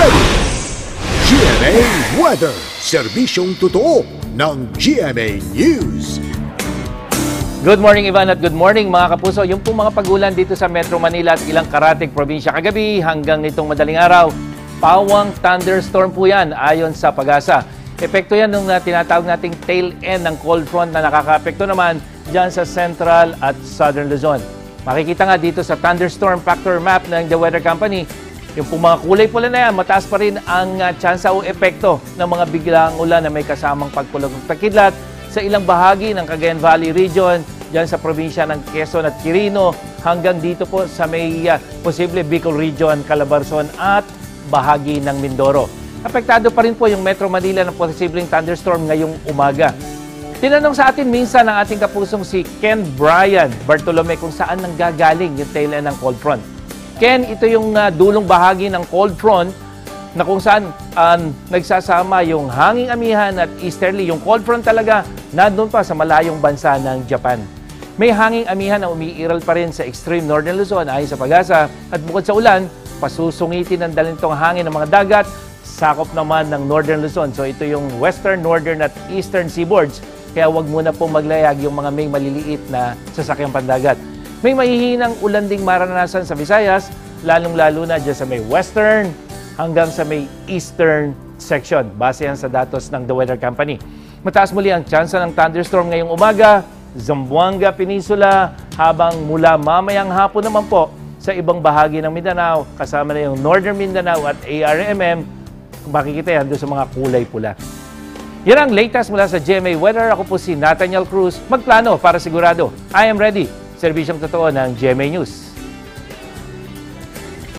ready! GMA Weather, serbisyong totoo ng GMA News. Good morning, Ivan, at good morning mga kapuso. Yung pong mga pagulan dito sa Metro Manila at ilang karatig probinsya kagabi hanggang nitong madaling araw, pawang thunderstorm po yan ayon sa Pag-asa. Epekto yan nung tinatawag nating tail end ng cold front na nakaka-apekto naman dyan sa Central at Southern Luzon. Makikita nga dito sa thunderstorm factor map ng The Weather Company, yung pong mga kulay pula na yan, mataas pa rin ang tsansa o epekto ng mga biglang ulan na may kasamang pagkulog ng takidlat sa ilang bahagi ng Cagayan Valley Region, dyan sa probinsya ng Quezon at Quirino, hanggang dito po sa may posible Bicol Region, Calabarzon at bahagi ng Mindoro. Apektado pa rin po yung Metro Manila ng posibleng thunderstorm ngayong umaga. Tinanong sa atin minsan ng ating kapusong si Ken Brian Bartolome kung saan nanggagaling yung tail end ng cold front. Ken, ito yung dulong bahagi ng cold front na kung saan nagsasama yung hanging amihan at easterly. Yung cold front talaga nandun pa sa malayong bansa ng Japan. May hanging amihan na umiiral pa rin sa extreme northern Luzon ayon sa Pag-asa. At bukod sa ulan, pasusungitin ng dalintong hangin ng mga dagat, sakop naman ng northern Luzon. So ito yung western, northern at eastern seaboards. Kaya wag muna po maglayag yung mga may maliliit na sasakyang pandagat. May mahihinang ulan ding maranasan sa Visayas, lalong-lalo na dyan sa may western hanggang sa may eastern section. Base yan sa datos ng The Weather Company. Mataas muli ang tsansa ng thunderstorm ngayong umaga, Zamboanga Peninsula, habang mula mamayang hapon naman po sa ibang bahagi ng Mindanao, kasama na yung Northern Mindanao at ARMM, makikita yan doon sa mga kulay pula. Yan ang latest mula sa GMA Weather. Ako po si Nathaniel Cruz. Magplano para sigurado. I am ready. Serbisyong totoo ng GMA News.